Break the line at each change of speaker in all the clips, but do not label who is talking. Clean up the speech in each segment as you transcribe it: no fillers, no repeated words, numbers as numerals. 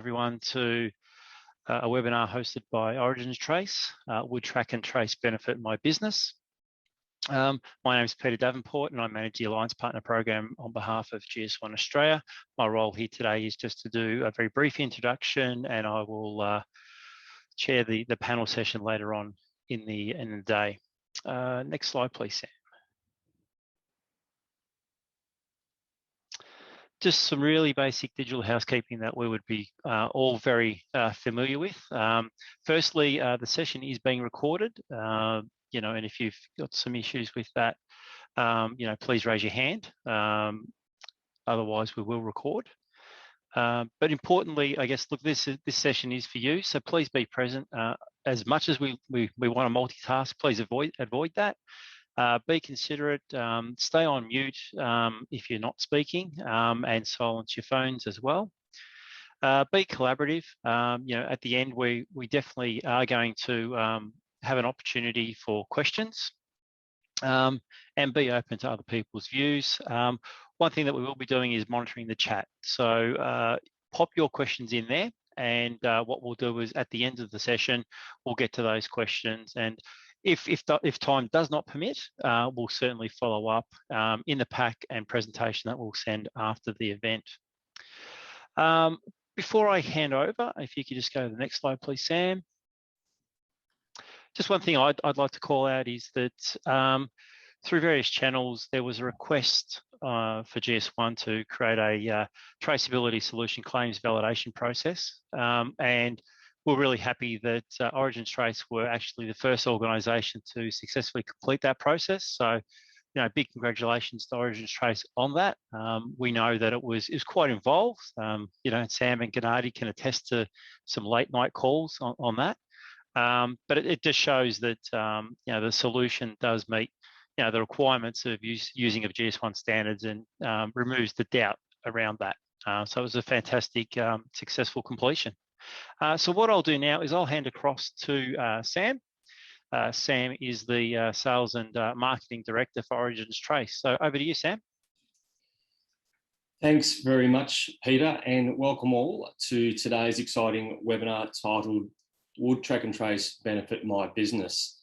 Everyone to a webinar hosted by Origins Trace, Would Track and Trace Benefit My Business? My name is Peter Davenport and I manage the Alliance Partner Program on behalf of GS1 Australia. My role here today is just to do a very brief introduction, and I will chair the panel session later on in the day. Next slide, please, Sam. Just some really basic digital housekeeping that we would be all very familiar with. Firstly, the session is being recorded, and if you've got some issues with that, please raise your hand. Otherwise, we will record. But importantly, I guess, look, this session is for you, so please be present. As much as we want to multitask, please avoid that. Be considerate, stay on mute if you're not speaking, and silence your phones as well. Be collaborative. At the end, we definitely are going to have an opportunity for questions, and be open to other people's views. One thing that we will be doing is monitoring the chat. So pop your questions in there, and what we'll do is at the end of the session, we'll get to those questions. And if time does not permit, we'll certainly follow up in the pack and presentation that we'll send after the event. Before I hand over, if you could just go to the next slide, please, Sam. Just one thing I'd like to call out is that through various channels, there was a request for GS1 to create a traceability solution claims validation process, and we're really happy that Origins Trace were actually the first organisation to successfully complete that process. So, big congratulations to Origins Trace on that. We know that it was quite involved. Sam and Gennady can attest to some late night calls on that. But it just shows that the solution does meet the requirements of using of GS1 standards, and removes the doubt around that. So it was a fantastic, successful completion. So what I'll do now is I'll hand across to Sam. Sam is the Sales and Marketing Director for Origins Trace. So over to you, Sam.
Thanks very much, Peter, and welcome all to today's exciting webinar titled Would Track and Trace Benefit My Business?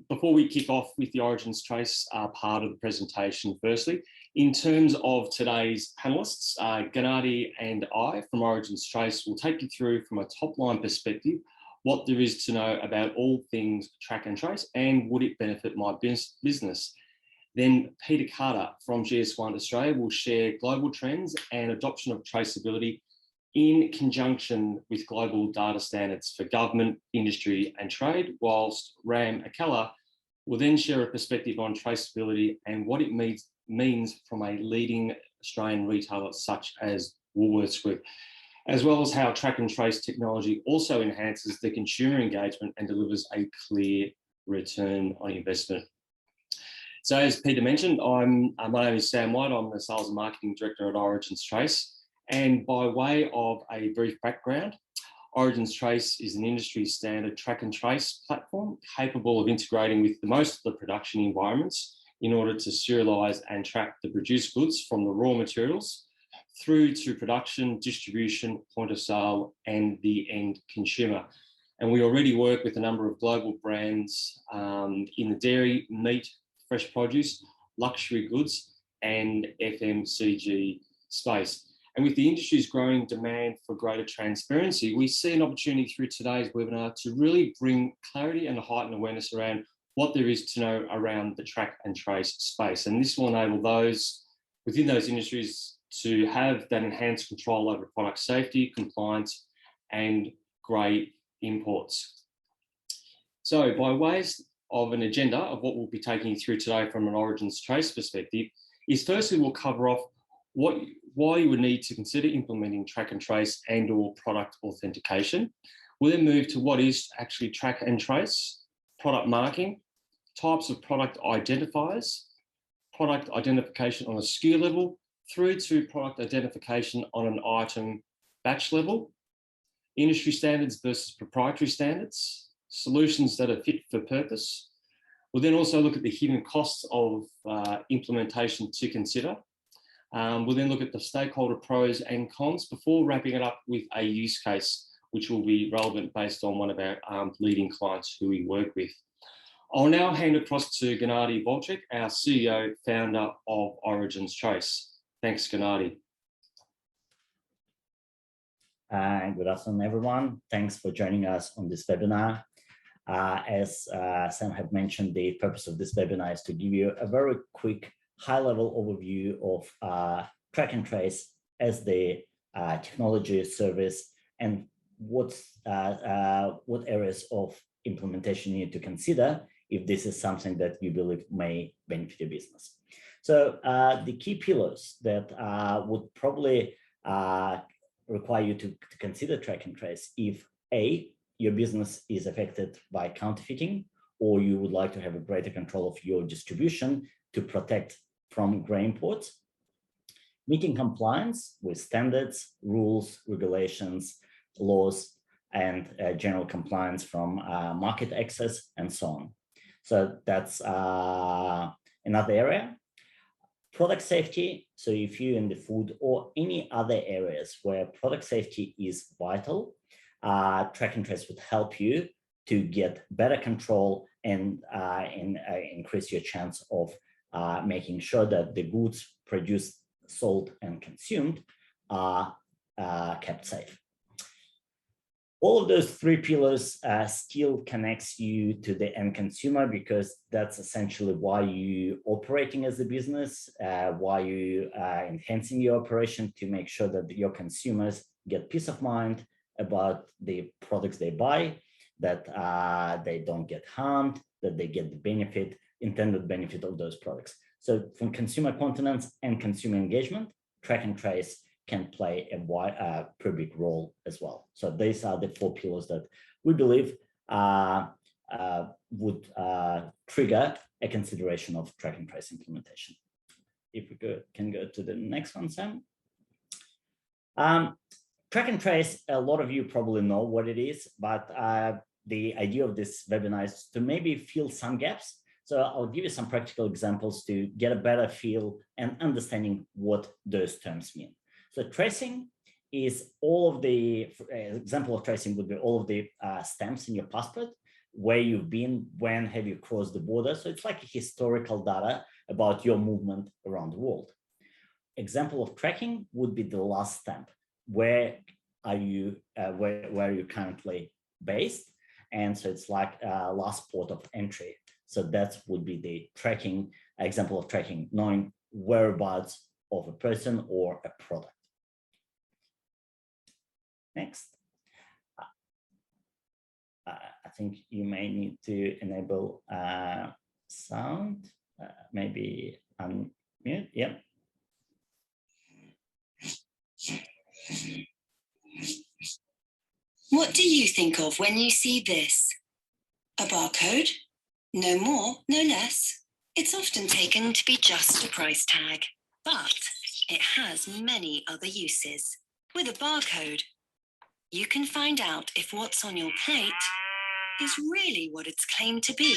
Before we kick off with the Origins Trace part of the presentation, firstly, in terms of today's panellists, Gennady and I from Origins Trace will take you through from a top-line perspective what there is to know about all things track and trace and would it benefit my business. Then Peter Carter from GS1 Australia will share global trends and adoption of traceability in conjunction with global data standards for government, industry and trade, whilst Ram Akella will then share a perspective on traceability and what it means from a leading Australian retailer such as Woolworths Group, as well as how track and trace technology also enhances the consumer engagement and delivers a clear return on investment. So as Peter mentioned, my name is Sam White. I'm the Sales and Marketing Director at Origins Trace. And by way of a brief background, Origins Trace is an industry standard track and trace platform capable of integrating with most of the production environments in order to serialise and track the produced goods from the raw materials through to production, distribution, point of sale, and the end consumer. And we already work with a number of global brands in the dairy, meat, fresh produce, luxury goods, and FMCG space. And with the industry's growing demand for greater transparency, we see an opportunity through today's webinar to really bring clarity and heighten awareness around what there is to know around the track and trace space. And this will enable those within those industries to have that enhanced control over product safety, compliance, and grey imports. So by ways of an agenda of what we'll be taking you through today from an Origins Trace perspective is firstly, we'll cover off why you would need to consider implementing track and trace and or product authentication. We'll then move to what is actually track and trace, product marking, types of product identifiers, product identification on a SKU level, through to product identification on an item batch level, industry standards versus proprietary standards, solutions that are fit for purpose. We'll then also look at the hidden costs of implementation to consider, We'll then look at the stakeholder pros and cons before wrapping it up with a use case, which will be relevant based on one of our leading clients who we work with. I'll now hand across to Gennady Volchek, our CEO, founder of Origins Trace. Thanks, Gennady.
Good afternoon, everyone. Thanks for joining us on this webinar. As Sam have mentioned, the purpose of this webinar is to give you a very quick high-level overview of track and trace as the technology service and what areas of implementation you need to consider if this is something that you believe may benefit your business. So the key pillars that would probably require you to consider track and trace if A, your business is affected by counterfeiting, or you would like to have a greater control of your distribution to protect from grey imports, meeting compliance with standards, rules, regulations, laws, and general compliance from market access and so on. So that's another area. Product safety. So if you're in the food or any other areas where product safety is vital, track and trace would help you to get better control and increase your chance of making sure that the goods produced, sold, and consumed are kept safe. All of those three pillars still connects you to the end consumer, because that's essentially why you operating as a business, why you enhancing your operation to make sure that your consumers get peace of mind about the products they buy, that they don't get harmed, that they get the intended benefit of those products. So from consumer confidence and consumer engagement, track and trace can play a pretty big role as well. So these are the four pillars that we believe would trigger a consideration of track and trace implementation. If we can go to the next one, Sam. Track and trace, a lot of you probably know what it is, but the idea of this webinar is to maybe fill some gaps. So I'll give you some practical examples to get a better feel and understanding what those terms mean. So tracing is all of the, example of tracing would be all of the stamps in your passport, where you've been, when have you crossed the border. So it's like historical data about your movement around the world. Example of tracking would be the last stamp. Where are you, where are you currently based? And so it's like last port of entry. So that would be the tracking, example of tracking, knowing whereabouts of a person or a product. Next. I think you may need to enable sound, maybe unmute, yep.
What do you think of when you see this? A barcode? No more, no less. It's often taken to be just a price tag, but it has many other uses. With a barcode, you can find out if what's on your plate is really what it's claimed to be.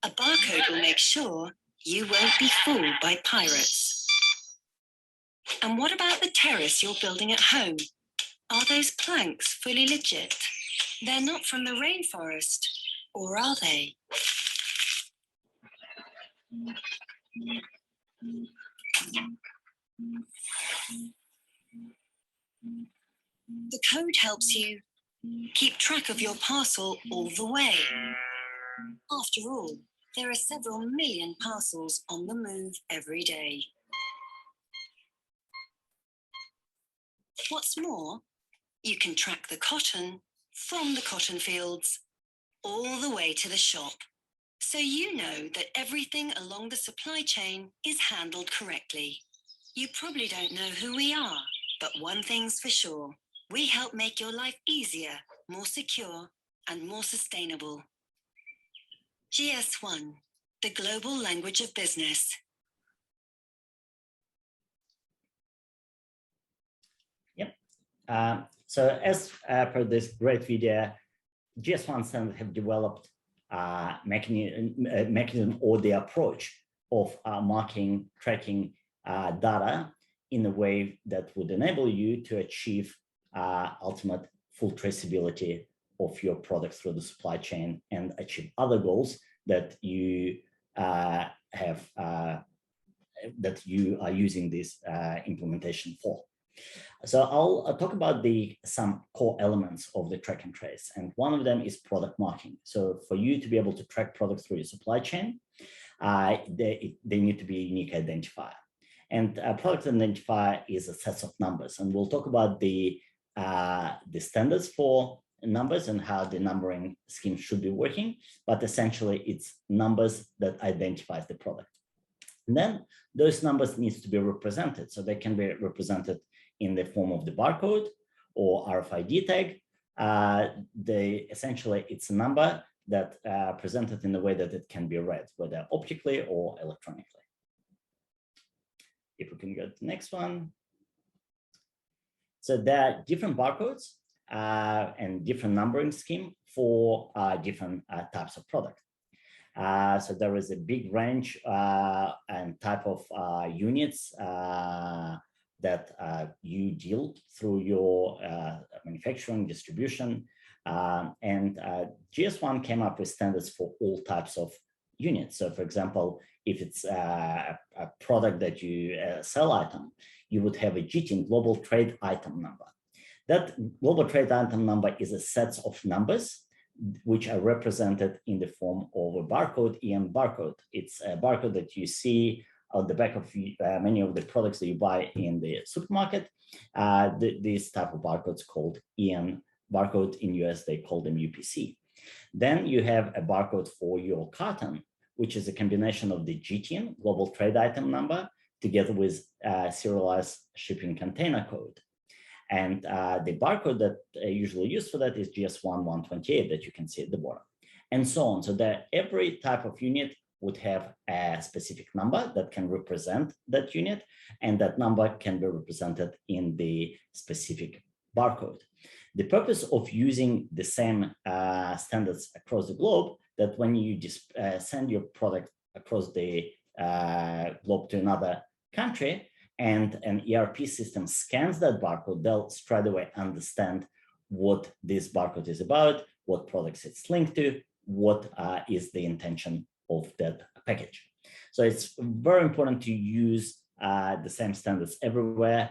A barcode will make sure you won't be fooled by pirates. And what about the terrace you're building at home? Are those planks fully legit? They're not from the rainforest, or are they? The code helps you keep track of your parcel all the way. After all, there are several million parcels on the move every day. What's more, you can track the cotton from the cotton fields all the way to the shop, so you know that everything along the supply chain is handled correctly. You probably don't know who we are, but one thing's for sure. We help make your life easier, more secure, and more sustainable. GS1, the global language of business.
Yep. So as per this great video, GS1 standard have developed mechanism or the approach of marking, tracking data in a way that would enable you to achieve ultimate full traceability of your product through the supply chain and achieve other goals that you that you are using this implementation for. So I'll talk about some core elements of the track and trace, and one of them is product marking. So for you to be able to track products through your supply chain, they need to be a unique identifier. And a product identifier is a set of numbers, and we'll talk about the standards for numbers and how the numbering scheme should be working, but essentially it's numbers that identifies the product. And then those numbers needs to be represented. So they can be represented in the form of the barcode or RFID tag. Essentially it's a number that presented in a way that it can be read, whether optically or electronically. If we can go to the next one. So there are different barcodes and different numbering scheme for different types of product. So there is a big range and type of units that you deal through your manufacturing, distribution, and GS1 came up with standards for all types of units. So for example, if it's a product that you sell item, you would have a GTIN, Global Trade Item Number. That Global Trade Item Number is a set of numbers which are represented in the form of a barcode, EN barcode. It's a barcode that you see on the back of many of the products that you buy in the supermarket. This type of barcodes called EN barcode. In US, they call them UPC. Then you have a barcode for your carton, which is a combination of the GTN, Global Trade Item Number, together with serialized shipping container code. And the barcode that usually used for that is GS1 128 that you can see at the bottom, and so on. So that every type of unit would have a specific number that can represent that unit, and that number can be represented in the specific barcode. The purpose of using the same standards across the globe, that when you send your product across the globe to another country, and an ERP system scans that barcode, they'll straight away understand what this barcode is about, what products it's linked to, what is the intention of that package. So it's very important to use the same standards everywhere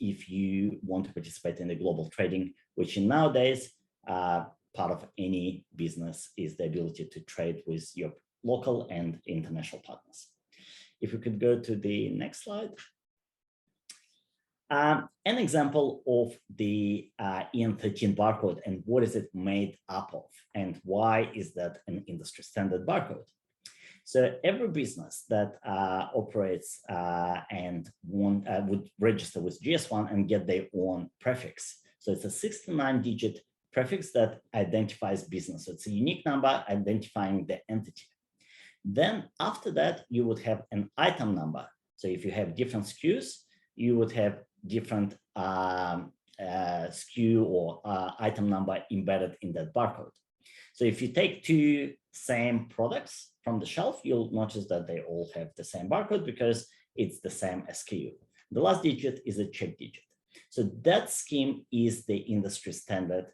if you want to participate in the global trading, which in nowadays, part of any business is the ability to trade with your local and international partners. If we could go to the next slide. An example of the EN13 barcode and what is it made up of and why is that an industry standard barcode. So every business that operates and would register with GS1 and get their own prefix. So it's a 69-digit prefix that identifies business. So it's a unique number identifying the entity. Then after that, you would have an item number. So if you have different SKUs, you would have different SKU or item number embedded in that barcode. So if you take two same products from the shelf, you'll notice that they all have the same barcode because it's the same SKU. The last digit is a check digit. So that scheme is the industry standard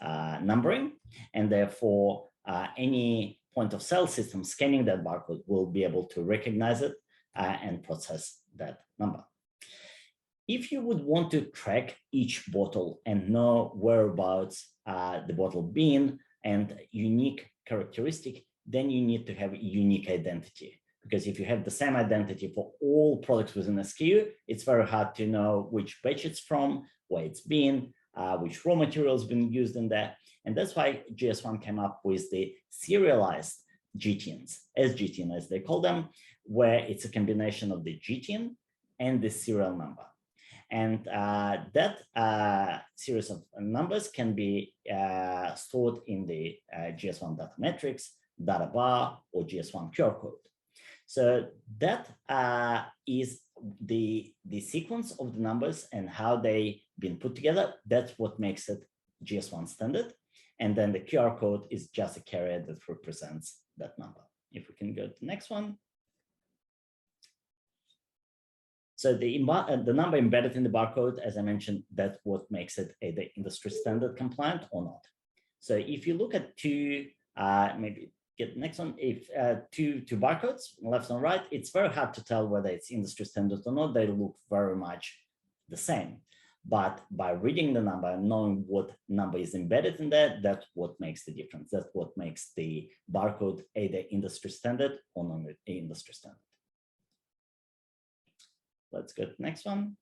numbering, and therefore any point of sale system scanning that barcode will be able to recognize it and process that number. If you would want to track each bottle and know whereabouts the bottle been and unique characteristic, then you need to have a unique identity. Because if you have the same identity for all products within a SKU, it's very hard to know which batch it's from, where it's been, which raw materials been used in there. And that's why GS1 came up with the serialized GTNs, SGTN as they call them, where it's a combination of the GTN and the serial number. And that series of numbers can be stored in the GS1 data metrics, data bar, or GS1 QR code. So that is the sequence of the numbers and how they been put together. That's what makes it GS1 standard. And then the QR code is just a carrier that represents that number. If we can go to the next one. So the number embedded in the barcode, as I mentioned, that's what makes it either industry standard compliant or not. So if you look at maybe get the next one, if two barcodes, left and right, it's very hard to tell whether it's industry standard or not. They look very much the same. But by reading the number and knowing what number is embedded in there, that's what makes the difference. That's what makes the barcode either industry standard or non-industry standard. Let's go to the next one.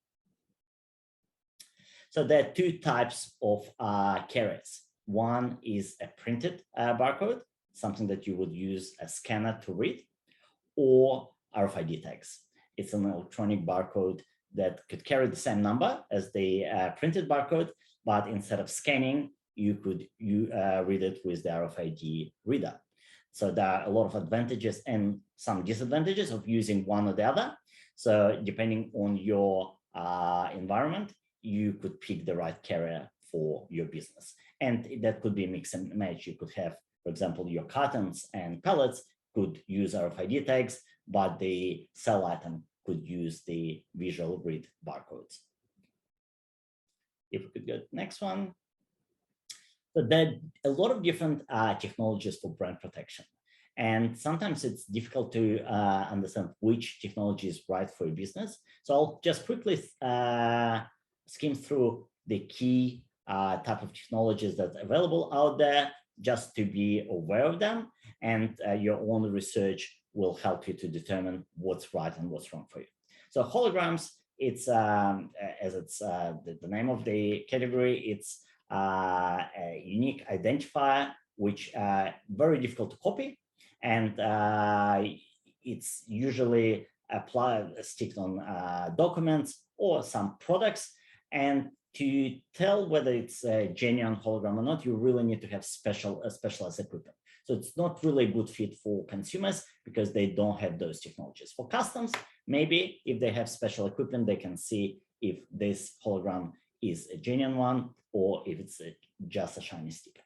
So there are two types of carriers. One is a printed barcode, something that you would use a scanner to read, or RFID tags. It's an electronic barcode that could carry the same number as the printed barcode, but instead of scanning, you could read it with the RFID reader. So there are a lot of advantages and some disadvantages of using one or the other. So depending on your environment, you could pick the right carrier for your business. And that could be a mix and match. You could have, for example, your cartons and pallets could use RFID tags, but the sell item could use the visual read barcodes. If we could go to the next one. So there are a lot of different technologies for brand protection. And sometimes it's difficult to understand which technology is right for your business. So I'll just quickly skim through the key type of technologies that are available out there, just to be aware of them. And your own research will help you to determine what's right and what's wrong for you. So holograms, it's as it's the name of the category, it's a unique identifier, which very difficult to copy. And it's usually sticked on documents or some products. And to tell whether it's a genuine hologram or not, you really need to have specialized equipment. So it's not really a good fit for consumers because they don't have those technologies. For customs, maybe if they have special equipment, they can see if this hologram is a genuine one or if it's just a shiny sticker.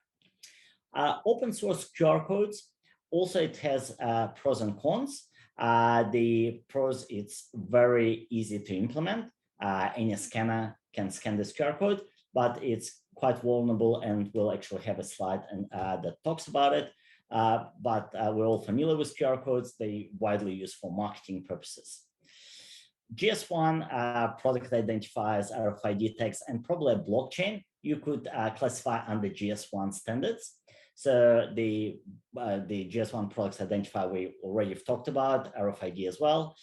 Open source QR codes. Also, it has pros and cons. The pros, it's very easy to implement. Any scanner can scan this QR code, but it's quite vulnerable, and we'll actually have a slide that talks about it. But we're all familiar with QR codes. They widely used for marketing purposes. GS1, product identifiers, RFID tags, and probably a blockchain you could classify under GS1 standards. So the GS1 products identifier we already talked about, RFID as well.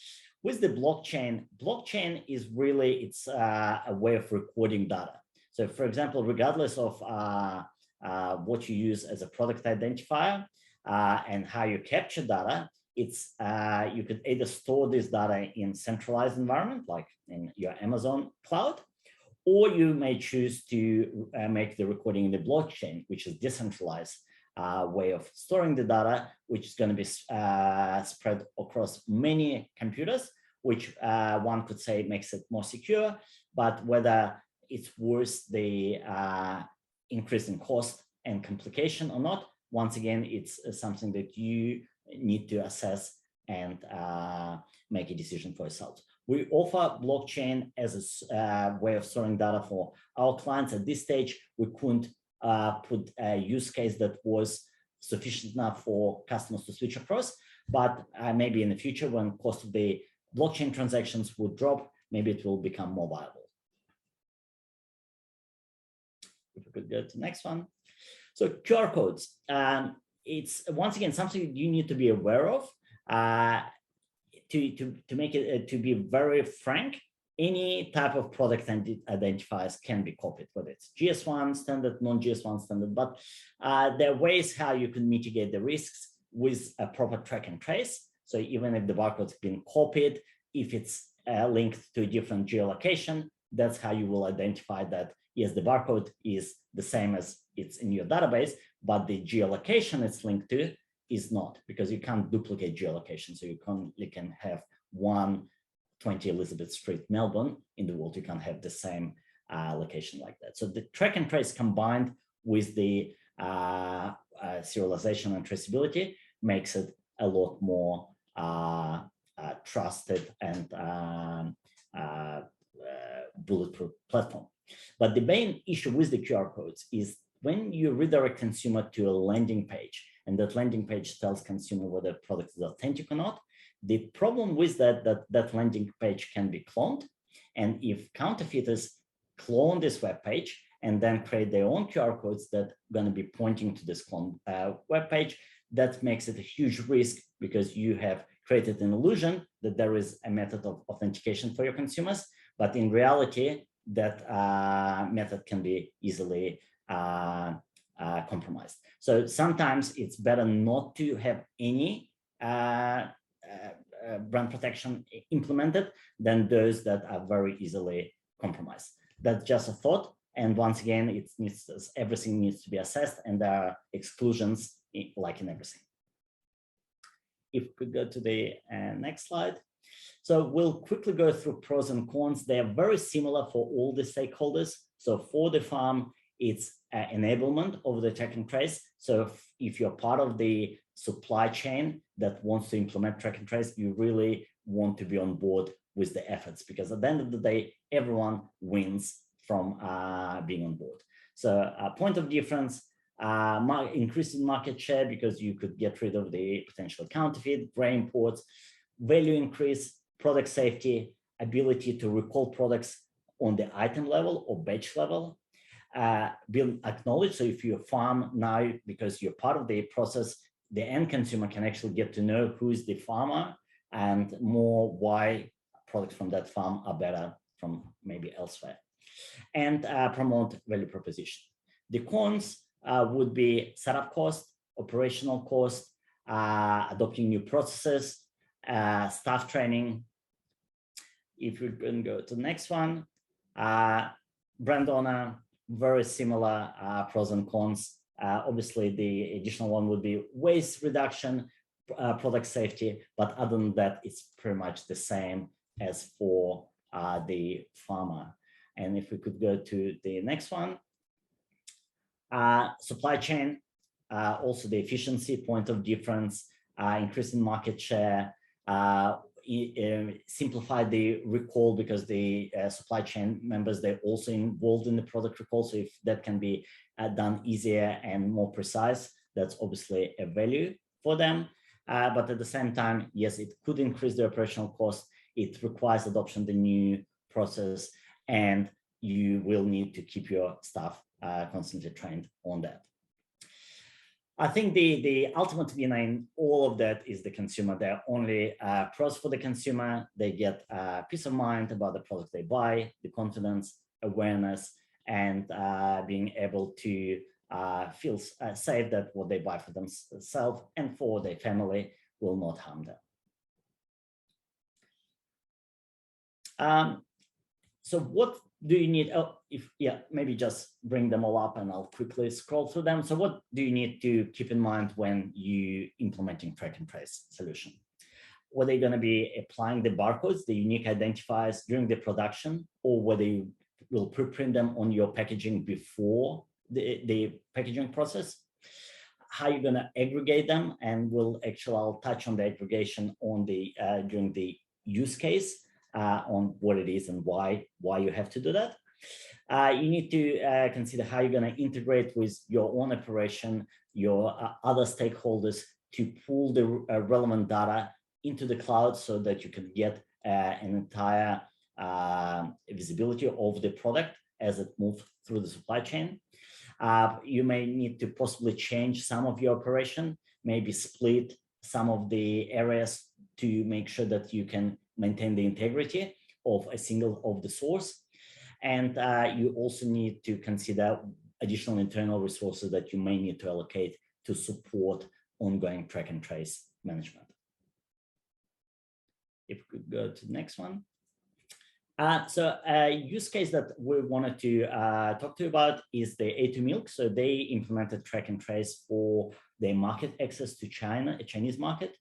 With the blockchain is really, it's a way of recording data. So for example, regardless of what you use as a product identifier and how you capture data, it's you could either store this data in centralized environment, like in your Amazon cloud, or you may choose to make the recording in the blockchain, which is decentralized way of storing the data, which is going to be spread across many computers, which one could say makes it more secure. But whether it's worth the increase in cost and complication or not, once again, it's something that you need to assess and make a decision for yourself. We offer blockchain as a way of storing data for our clients. At this stage, we couldn't put a use case that was sufficient enough for customers to switch across, but maybe in the future, when cost of the blockchain transactions would drop, maybe it will become more viable. If we could go to the next one. So QR codes, it's once again something you need to be aware of. To make it, to be very frank, any type of product identifiers can be copied, whether it's GS1 standard, non-GS1 standard, but there are ways how you can mitigate the risks with a proper track and trace. So even if the barcode's been copied, if it's linked to a different geolocation, that's how you will identify that, yes, the barcode is the same as it's in your database, but the geolocation it's linked to is not, because you can't duplicate geolocation. So you can have 120 Elizabeth Street, Melbourne in the world. You can't have the same location like that. So the track and trace combined with the serialization and traceability makes it a lot more trusted and bulletproof platform. But the main issue with the QR codes is when you redirect consumer to a landing page, and that landing page tells consumer whether the product is authentic or not, the problem with that landing page can be cloned. And if counterfeiters clone this web page and then create their own QR codes that are going to be pointing to this cloned web page, that makes it a huge risk, because you have created an illusion that there is a method of authentication for your consumers, but in reality, that method can be easily compromised. So sometimes it's better not to have any brand protection implemented than those that are very easily compromised. That's just a thought. And once again, everything needs to be assessed, and there are exclusions like in everything. If we could go to the next slide. So we'll quickly go through pros and cons. They are very similar for all the stakeholders. So for the farm, it's enablement of the track and trace. So if you're part of the supply chain that wants to implement track and trace, you really want to be on board with the efforts, because at the end of the day, everyone wins from being on board. So point of difference, increase in market share, because you could get rid of the potential counterfeit, gray imports, value increase, product safety, ability to recall products on the item level or batch level, being acknowledged. So if you're a farm now, because you're part of the process, the end consumer can actually get to know who is the farmer and more why products from that farm are better from maybe elsewhere, and promote value proposition. The cons would be setup cost, operational cost, adopting new processes, staff training. If we can go to the next one, brand owner, very similar pros and cons. Obviously, the additional one would be waste reduction, product safety, but other than that, it's pretty much the same as for the farmer. And if we could go to the next one, supply chain, also the efficiency point of difference, increasing market share, simplify the recall, because the supply chain members, they're also involved in the product recall. So if that can be done easier and more precise, that's obviously a value for them. But at the same time, yes, it could increase the operational cost. It requires adoption of the new process, and you will need to keep your staff constantly trained on that. I think the ultimate winner in all of that is the consumer. There are only pros for the consumer. They get peace of mind about the product they buy, the confidence, awareness, and being able to feel safe that what they buy for themselves and for their family will not harm them. So what do you need? Maybe just bring them all up and I'll quickly scroll through them. So what do you need to keep in mind when you implementing track and trace solution? Whether you're going to be applying the barcodes, the unique identifiers during the production, or whether you will preprint them on your packaging before the packaging process, how you're going to aggregate them, and I'll touch on the aggregation on the during the use case. On what it is and why you have to do that. You need to consider how you're going to integrate with your own operation, your other stakeholders, to pull the relevant data into the cloud so that you can get an entire visibility of the product as it moves through the supply chain. You may need to possibly change some of your operation, maybe split some of the areas to make sure that you can maintain the integrity of a single of the source. And you also need to consider additional internal resources that you may need to allocate to support ongoing track and trace management. If we could go to the next one. So a use case that we wanted to talk to you about is the A2 Milk. So they implemented track and trace for their market access to China, a Chinese market.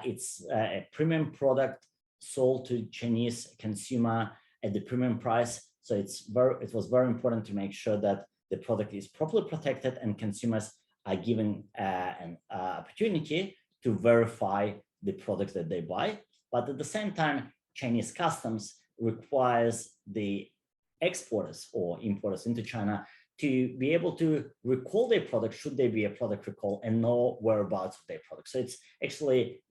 It's a premium product sold to Chinese consumer at the premium price. So it was very important to make sure that the product is properly protected and consumers are given an opportunity to verify the products that they buy. But at the same time, Chinese customs requires the exporters or importers into China to be able to recall their product should there be a product recall and know whereabouts of their product. So it's actually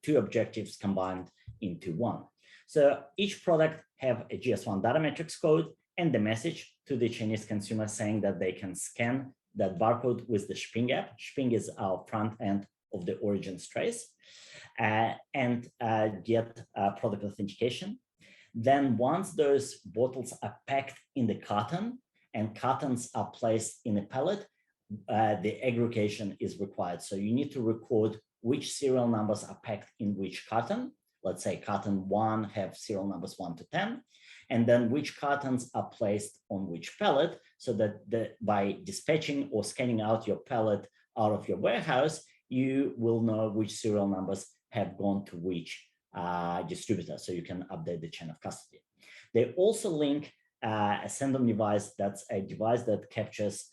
two objectives combined into one. So each product have a GS1 data metrics code and the message to the Chinese consumer saying that they can scan that barcode with the Xping app. Xping is our front end of the origins trace and get product authentication. Then once those bottles are packed in the carton and cartons are placed in a pallet, the aggregation is required. So you need to record which serial numbers are packed in which carton. Let's say carton 1 have serial numbers 1 to 10, and then which cartons are placed on which pallet, so that by dispatching or scanning out your pallet out of your warehouse, you will know which serial numbers have gone to which distributor, so you can update the chain of custody. They also link a send-on device. That's a device that captures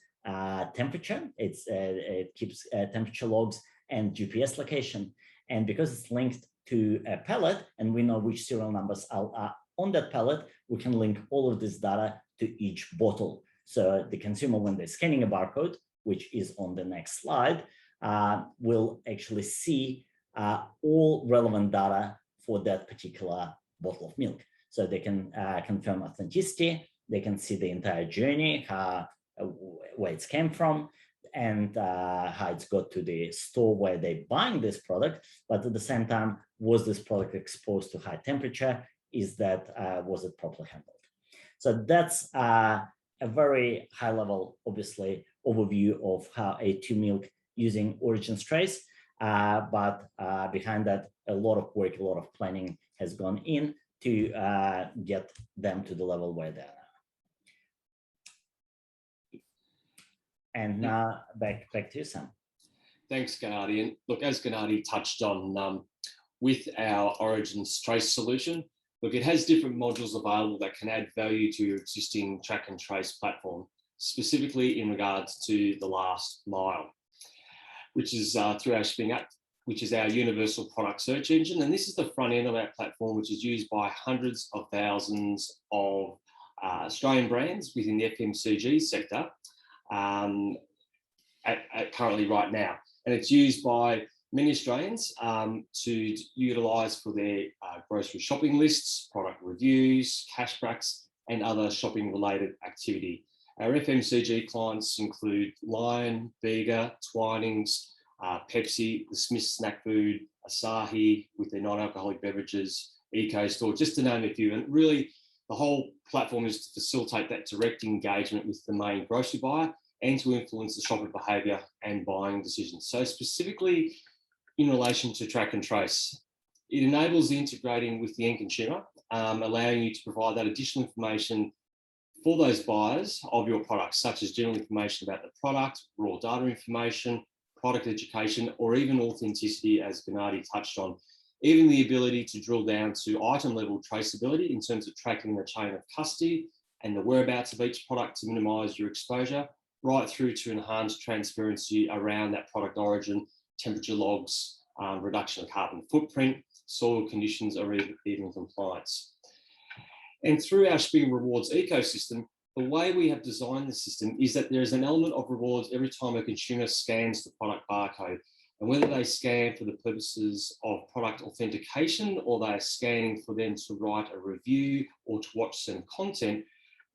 temperature. It keeps temperature logs and GPS location. And because it's linked to a pallet and we know which serial numbers are on that pallet, we can link all of this data to each bottle. So the consumer, when they're scanning a barcode, which is on the next slide, will actually see all relevant data for that particular bottle of milk. So they can confirm authenticity, they can see the entire journey, where it's came from, and how it's got to the store where they're buying this product. But at the same time, was this product exposed to high temperature? Was it properly handled? So that's a very high level, obviously, overview of how A2 milk using origins trace. But behind that, a lot of work, a lot of planning has gone in to get them to the level where they are now. And now back to you, Sam.
Thanks, Gennady. And look, as Gennady touched on, with our origins trace solution, look, it has different modules available that can add value to your existing track and trace platform, specifically in regards to the last mile, which is through our Xping app, which is our universal product search engine. And this is the front end of our platform, which is used by hundreds of thousands of Australian brands within the FMCG sector currently right now. And it's used by many Australians to utilise for their grocery shopping lists, product reviews, cashbacks, and other shopping related activity. Our FMCG clients include Lion, Bega, Twinings, Pepsi, the Smith's Snack Food, Asahi with their non-alcoholic beverages, Eco Store, just to name a few. And really, the whole platform is to facilitate that direct engagement with the main grocery buyer and to influence the shopper behaviour and buying decisions. So specifically in relation to track and trace, it enables the integrating with the end consumer, allowing you to provide that additional information for those buyers of your products, such as general information about the product, raw data information, product education, or even authenticity, as Gennady touched on. Even the ability to drill down to item level traceability in terms of tracking the chain of custody and the whereabouts of each product to minimise your exposure, right through to enhanced transparency around that product origin, temperature logs, reduction of carbon footprint, soil conditions, or even compliance. And through our Xping Rewards ecosystem, the way we have designed the system is that there is an element of rewards every time a consumer scans the product barcode. And whether they scan for the purposes of product authentication or they are scanning for them to write a review or to watch some content,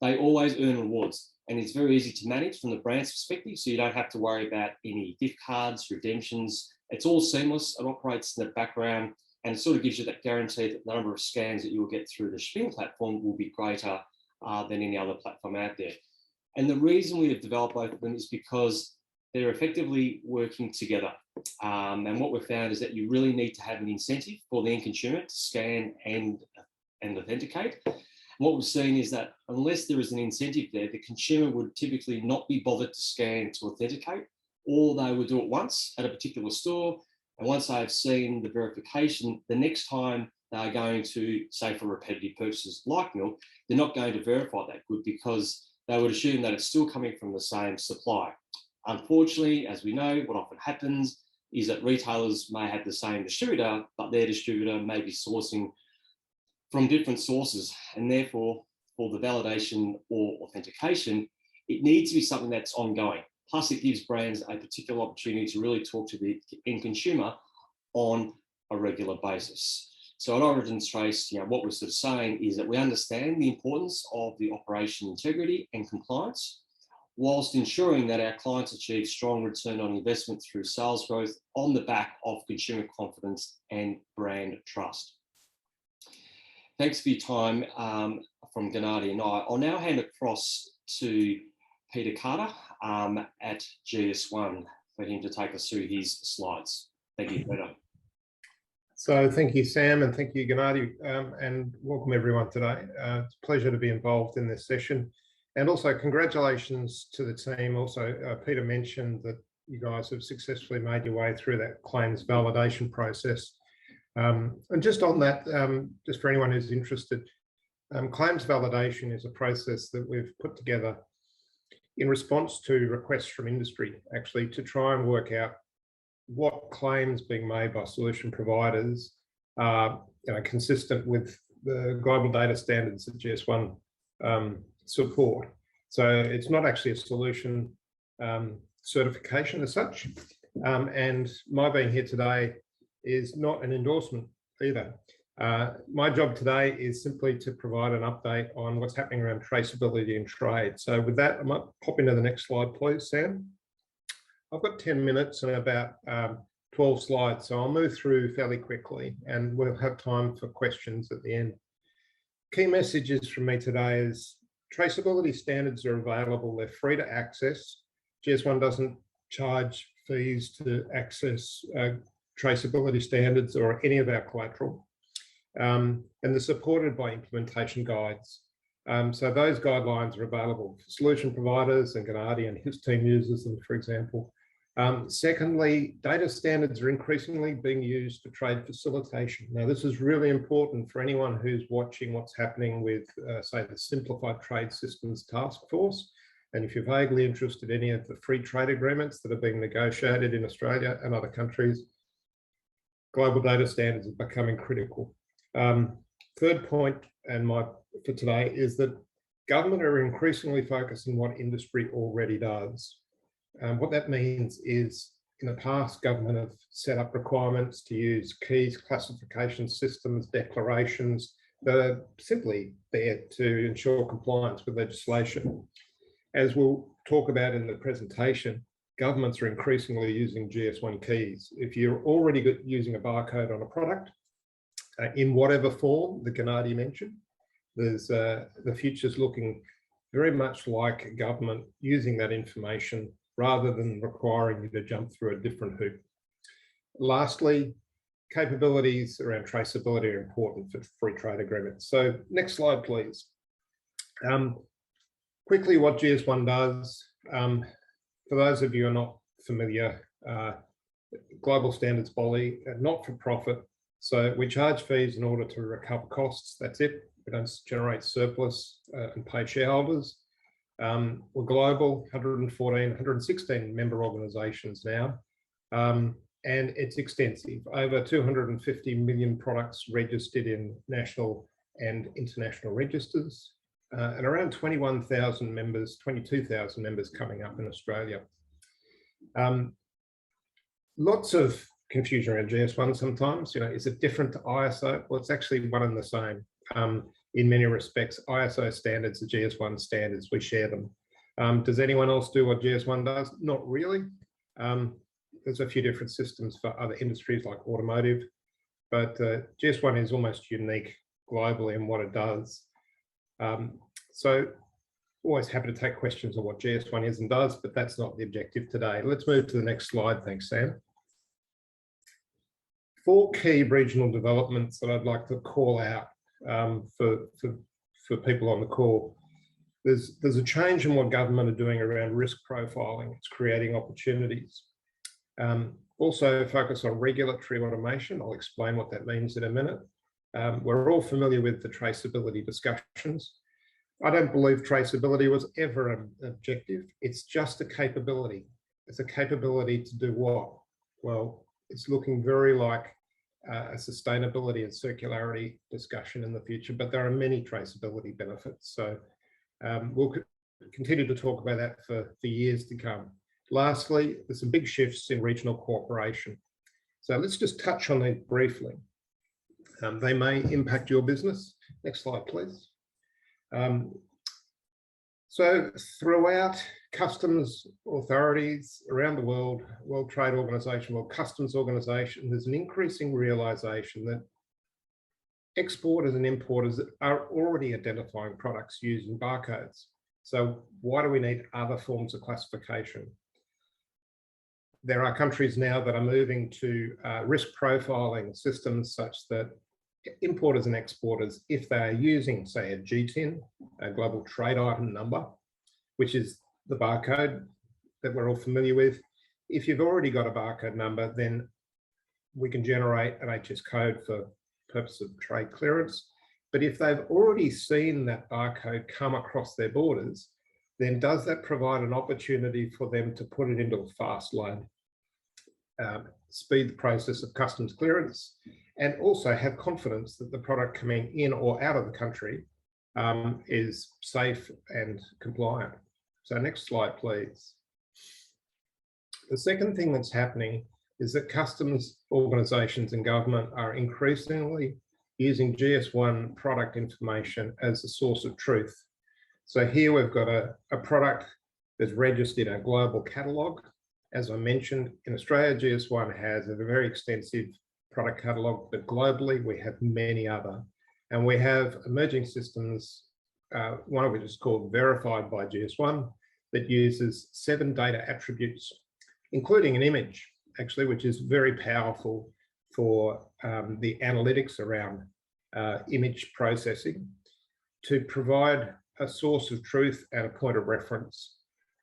they always earn rewards. And it's very easy to manage from the brand's perspective, so you don't have to worry about any gift cards, redemptions. It's all seamless. It operates in the background, and it sort of gives you that guarantee that the number of scans that you'll get through the Xping platform will be greater than any other platform out there. And the reason we have developed both of them is because they're effectively working together. And what we've found is that you really need to have an incentive for the end consumer to scan and authenticate. And what we've seen is that unless there is an incentive there, the consumer would typically not be bothered to scan to authenticate, or they would do it once at a particular store. And once they've seen the verification, the next time they're going to, say for repetitive purchases like milk, they're not going to verify that good because they would assume that it's still coming from the same supplier. Unfortunately, as we know, what often happens is that retailers may have the same distributor, but their distributor may be sourcing from different sources, and therefore, for the validation or authentication, it needs to be something that's ongoing. Plus, it gives brands a particular opportunity to really talk to the end consumer on a regular basis. So at Origins Trace, what we're sort of saying is that we understand the importance of the operation integrity and compliance, whilst ensuring that our clients achieve strong return on investment through sales growth on the back of consumer confidence and brand trust. Thanks for your time from Gennady and I. I'll now hand across to Peter Carter at GS1 for him to take us through his slides. Thank you, Peter.
So thank you, Sam, and thank you, Gennady, and welcome everyone today. It's a pleasure to be involved in this session. And also congratulations to the team. Also, Peter mentioned that you guys have successfully made your way through that claims validation process. And just on that, just for anyone who's interested, claims validation is a process that we've put together in response to requests from industry, actually, to try and work out what claims being made by solution providers are consistent with the global data standards that GS1 support. So it's not actually a solution certification as such. And my being here today is not an endorsement either. My job today is simply to provide an update on what's happening around traceability in trade. So with that, I might pop into the next slide, please, Sam. I've got 10 minutes and about 12 slides, so I'll move through fairly quickly and we'll have time for questions at the end. Key messages from me today is traceability standards are available, they're free to access. GS1 doesn't charge fees to access traceability standards or any of our collateral. And they're supported by implementation guides. So those guidelines are available for solution providers, and Gennady and his team uses them, for example. Secondly, data standards are increasingly being used for trade facilitation. Now, this is really important for anyone who's watching what's happening with, say, the Simplified Trade Systems Task Force. And if you're vaguely interested in any of the free trade agreements that are being negotiated in Australia and other countries, global data standards are becoming critical. Third point, and for today, is that government are increasingly focused on what industry already does. What that means is, in the past, government have set up requirements to use keys, classification systems, declarations that are simply there to ensure compliance with legislation. As we'll talk about in the presentation, governments are increasingly using GS1 keys. If you're already using a barcode on a product, in whatever form that Gennady mentioned, there's the future's looking very much like government using that information rather than requiring you to jump through a different hoop. Lastly, capabilities around traceability are important for free trade agreements. So next slide, please. Quickly, what GS1 does, for those of you who are not familiar, global standards body, not-for-profit. So we charge fees in order to recover costs. That's it. We don't generate surplus and pay shareholders. We're global, 116 member organisations now, and it's extensive. Over 250 million products registered in national and international registers, and around 21,000 members, 22,000 members coming up in Australia. Lots of confusion around GS1 sometimes. Is it different to ISO? Well, it's actually one and the same. In many respects, ISO standards are GS1 standards. We share them. Does anyone else do what GS1 does? Not really. There's a few different systems for other industries like automotive, but GS1 is almost unique globally in what it does. So always happy to take questions on what GS1 is and does, but that's not the objective today. Let's move to the next slide. Thanks, Sam. 4 key regional developments that I'd like to call out for people on the call. There's a change in what government are doing around risk profiling. It's creating opportunities. Also focus on regulatory automation. I'll explain what that means in a minute. We're all familiar with the traceability discussions. I don't believe traceability was ever an objective. It's just a capability. It's a capability to do what? Well, it's looking very like a sustainability and circularity discussion in the future, but there are many traceability benefits. So we'll continue to talk about that for years to come. Lastly, there's some big shifts in regional cooperation. So let's just touch on these briefly. They may impact your business. Next slide, please. So throughout customs authorities around the world, World Trade Organization, World Customs Organization, there's an increasing realization that exporters and importers are already identifying products using barcodes. So why do we need other forms of classification? There are countries now that are moving to risk profiling systems such that importers and exporters, if they are using, say, a GTIN, a global trade item number, which is the barcode that we're all familiar with, if you've already got a barcode number, then we can generate an HS code for purpose of trade clearance. But if they've already seen that barcode come across their borders, then does that provide an opportunity for them to put it into a fast lane, speed the process of customs clearance, and also have confidence that the product coming in or out of the country is safe and compliant. So next slide, please. The second thing that's happening is that customs organisations and government are increasingly using GS1 product information as a source of truth. So here we've got a product that's registered in a global catalogue. As I mentioned, in Australia, GS1 has a very extensive product catalogue, but globally we have many other. And we have emerging systems, one of which is called Verified by GS1, that uses 7 data attributes, including an image, actually, which is very powerful for the analytics around image processing, to provide a source of truth and a point of reference.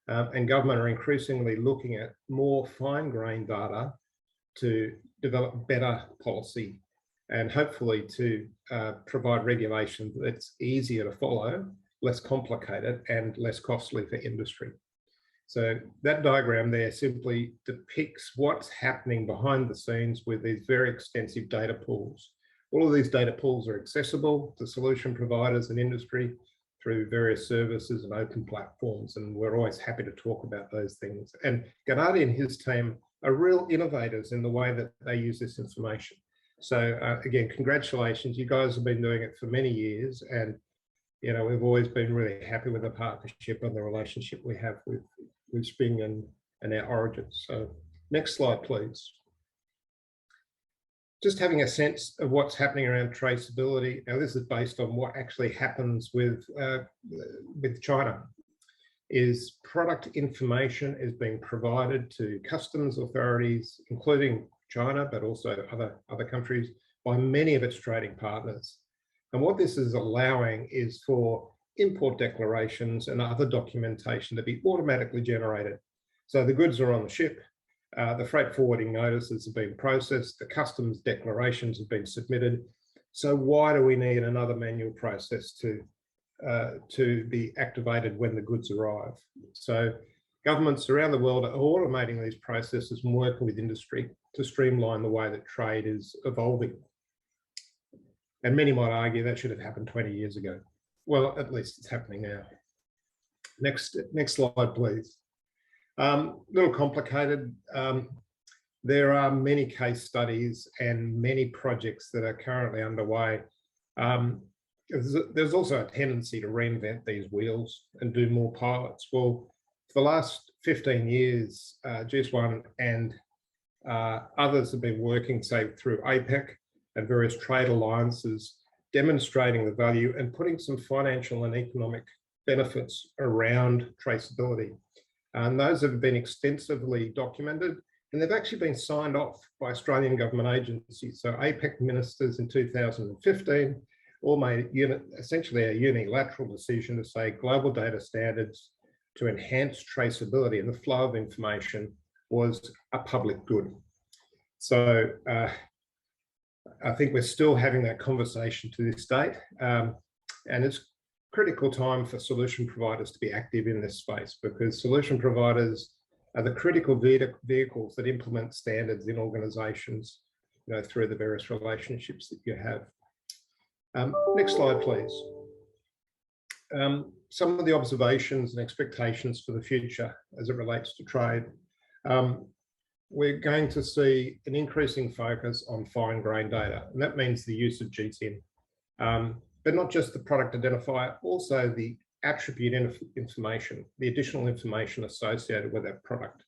And government are increasingly looking at more fine-grained data to develop better policy and hopefully to provide regulation that's easier to follow, less complicated and less costly for industry. So that diagram there simply depicts what's happening behind the scenes with these very extensive data pools. All of these data pools are accessible to solution providers and industry through various services and open platforms, and we're always happy to talk about those things. And Gennady and his team are real innovators in the way that they use this information. So again, congratulations. You guys have been doing it for many years, and you know, we've always been really happy with the partnership and the relationship we have with Spring and our origins. So next slide, please. Just having a sense of what's happening around traceability. Now, this is based on what actually happens with China. Is product information is being provided to customs authorities, including China, but also other countries, by many of its trading partners. And what this is allowing is for import declarations and other documentation to be automatically generated. So the goods are on the ship, the freight forwarding notices have been processed, the customs declarations have been submitted. So why do we need another manual process to be activated when the goods arrive? So governments around the world are automating these processes and working with industry to streamline the way that trade is evolving. And many might argue that should have happened 20 years ago. Well, at least it's happening now. Next slide, please. Little complicated. There are many case studies and many projects that are currently underway. There's also a tendency to reinvent these wheels and do more pilots. Well, for the last 15 years, GS1 and others have been working, say, through APEC and various trade alliances, demonstrating the value and putting some financial and economic benefits around traceability. And those have been extensively documented, and they've actually been signed off by Australian government agencies. So APEC ministers in 2015 all made essentially a unilateral decision to say global data standards to enhance traceability and the flow of information was a public good. So I think we're still having that conversation to this date, and it's critical time for solution providers to be active in this space, because solution providers are the critical vehicles that implement standards in organizations, through the various relationships that you have. Next slide, please. Some of the observations and expectations for the future as it relates to trade. We're going to see an increasing focus on fine-grained data, and that means the use of GTIN. But not just the product identifier, also the attribute information, the additional information associated with that product,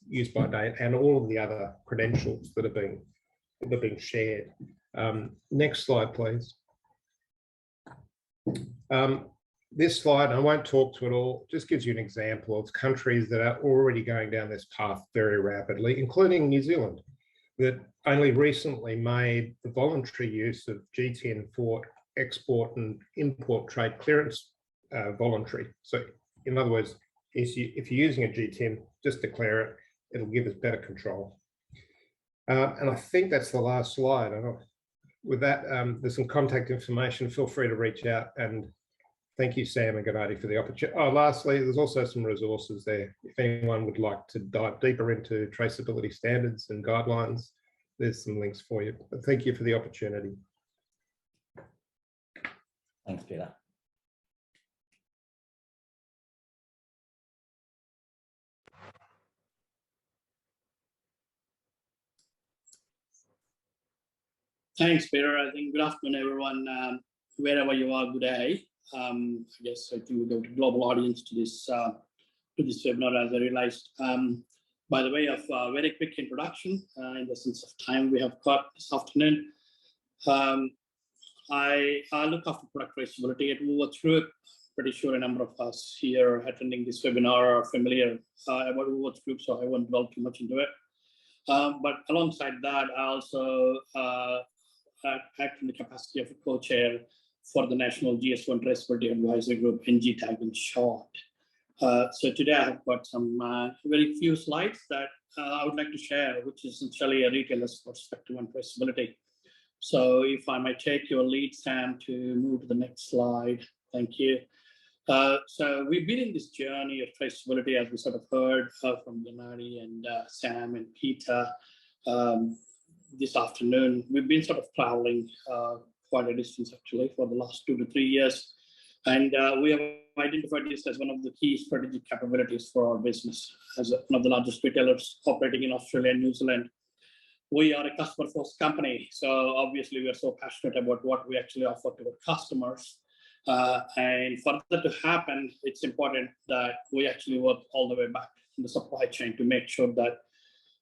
used by date, and all of the other credentials that are being shared. Next slide, please. This slide, I won't talk to it all, just gives you an example of countries that are already going down this path very rapidly, including New Zealand, that only recently made the voluntary use of GTIN for export and import trade clearance voluntary. So in other words, if you're using a GTIN, just declare it, it'll give us better control. And I think that's the last slide. With that, there's some contact information. Feel free to reach out, and thank you, Sam and Gennady, for the opportunity. Oh, lastly, there's also some resources there. If anyone would like to dive deeper into traceability standards and guidelines, there's some links for you. But thank you for the opportunity.
Thanks, Peter.
Thanks, Peter. I think good afternoon, everyone, wherever you are today. I guess I think we go to global audience to this webinar, as I realized. By the way of very quick introduction, in the sense of time we have got this afternoon. I look after product traceability at Woolworths. Pretty sure a number of us here attending this webinar are familiar about Woolworths Group, so I won't dwell too much into it. But alongside that, I also act in the capacity of a co-chair for the National GS1 Traceability Advisory Group, NGTAG in short. So today I have got some very few slides that I would like to share, which is essentially a retailer's perspective on traceability. So if I might take your lead, Sam, to move to the next slide. Thank you. So we've been in this journey of traceability, as we sort of heard from Gennady and Sam and Peter this afternoon. We've been sort of traveling quite a distance, actually, for the last 2 to 3 years. And we have identified this as one of the key strategic capabilities for our business. As one of the largest retailers operating in Australia and New Zealand, we are a customer-first company. So obviously, we are so passionate about what we actually offer to our customers. And for that to happen, it's important that we actually work all the way back in the supply chain to make sure that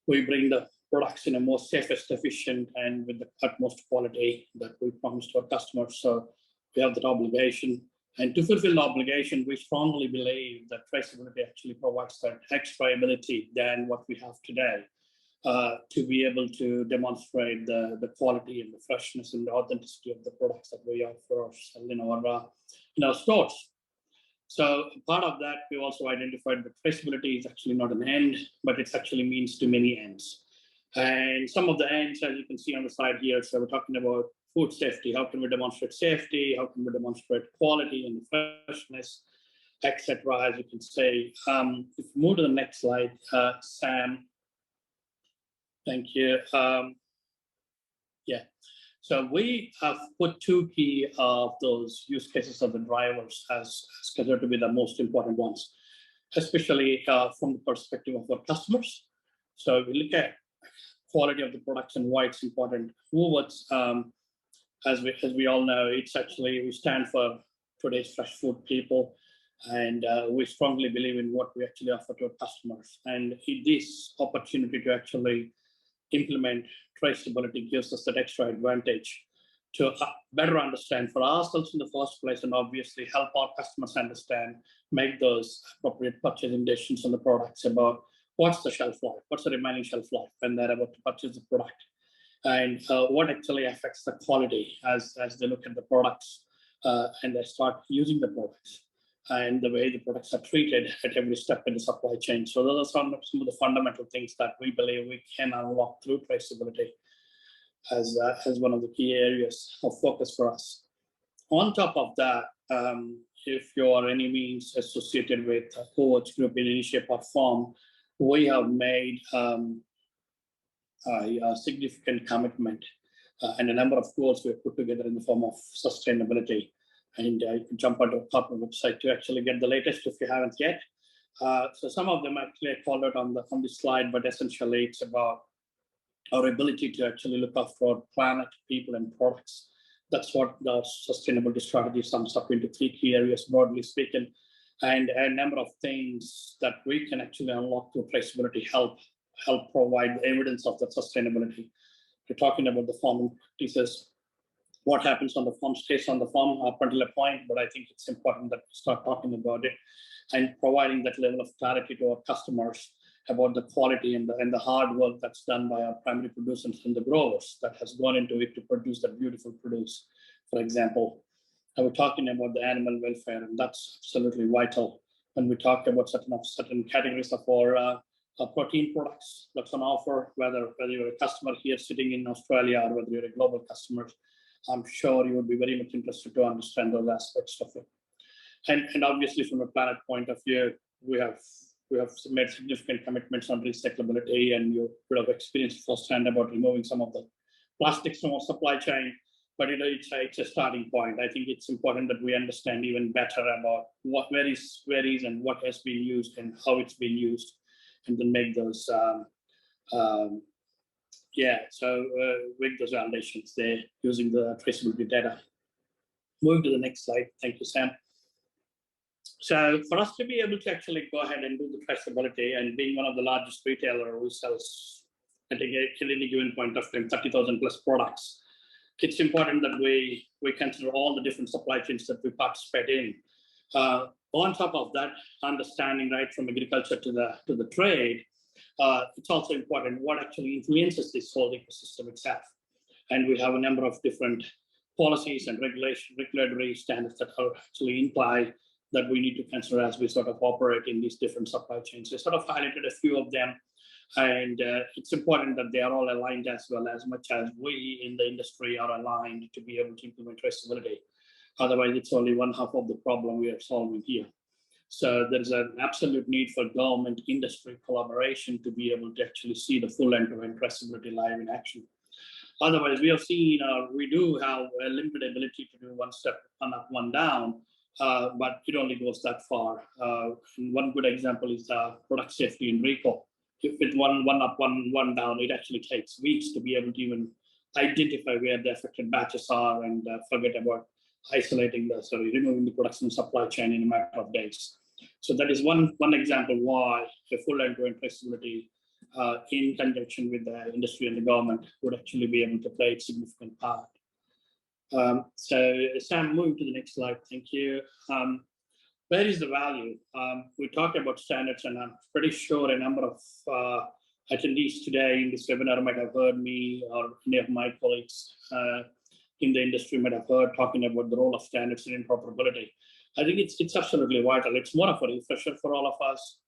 we bring the products in a more safest, efficient, and with the utmost quality that we promise to our customers. So we have that obligation. And to fulfill the obligation, we strongly believe that traceability actually provides that extra ability than what we have today to be able to demonstrate the quality and the freshness and the authenticity of the products that we offer or sell in our stores. So part of that, we also identified that traceability is actually not an end, but it's actually means to many ends. And some of the ends, as you can see on the slide here, so we're talking about food safety. How can we demonstrate safety? How can we demonstrate quality and freshness, etc. As you can say. If we move to the next slide, Sam. Thank you. Yeah. So we have put 2 key of those use cases of the drivers as considered to be the most important ones, especially from the perspective of our customers. So we look at quality of the products and why it's important. Woolworths, as we all know, it's actually, we stand for today's fresh food people, and we strongly believe in what we actually offer to our customers. And this opportunity to actually implement traceability gives us that extra advantage to better understand for ourselves in the first place, and obviously help our customers understand, make those appropriate purchasing decisions on the products about what's the shelf life, what's the remaining shelf life when they're about to purchase the product, and what actually affects the quality as they look at the products and they start using the products, and the way the products are treated at every step in the supply chain. So those are some of the fundamental things that we believe we can unlock through traceability as one of the key areas of focus for us. On top of that, if you are any means associated with a coach group in any shape or form, we have made a significant commitment and a number of goals we have put together in the form of sustainability. And you can jump onto our corporate website to actually get the latest if you haven't yet. So some of them actually I called out on the slide, but essentially it's about our ability to actually look after our planet, people, and products. That's what the sustainability strategy sums up into 3 key areas, broadly speaking, and a number of things that we can actually unlock through traceability help provide the evidence of that sustainability. We're talking about the farming practices. What happens on the farm stays on the farm up until a point, but I think it's important that we start talking about it and providing that level of clarity to our customers about the quality and the hard work that's done by our primary producers and the growers that has gone into it to produce that beautiful produce. For example, we're talking about the animal welfare, and that's absolutely vital when we talk about certain categories of our protein products that's on offer, whether you're a customer here sitting in Australia or whether you're a global customer. I'm sure you would be very much interested to understand those aspects of it. And obviously, from a planet point of view, we have made significant commitments on recyclability, and you would have experienced firsthand about removing some of the plastics from our supply chain. But it's a starting point. I think it's important that we understand even better about where is and what has been used and how it's been used, and then make those make those validations there using the traceability data. Moving to the next slide. Thank you, Sam. So for us to be able to actually go ahead and do the traceability, and being one of the largest retailer who sells at any given point of time 30,000 plus products, it's important that we consider all the different supply chains that we participate in. On top of that, understanding right from agriculture to the trade, it's also important what actually influences this whole ecosystem itself. And we have a number of different policies and regulatory standards that are actually imply that we need to consider as we sort of operate in these different supply chains. We sort of highlighted a few of them, and it's important that they are all aligned as well, as much as we in the industry are aligned to be able to implement traceability. Otherwise, it's only one half of the problem we are solving here. So there's an absolute need for government industry collaboration to be able to actually see the full end-to-end traceability live in action. Otherwise, we have seen, we do have a limited ability to do one step, one up, one down, but it only goes that far. One good example is product safety and recall. If it's one up, one down, it actually takes weeks to be able to even identify where the affected batches are, and forget about removing the production supply chain in a matter of days. So that is one example why a full end-to-end traceability in conjunction with the industry and the government would actually be able to play a significant part. So Sam, moving to the next slide, thank you. Where is the value? We talked about standards, and I'm pretty sure a number of attendees today in this webinar might have heard me or any of my colleagues in the industry might have heard talking about the role of standards in interoperability. I think it's absolutely vital. It's more of a refresher for all of us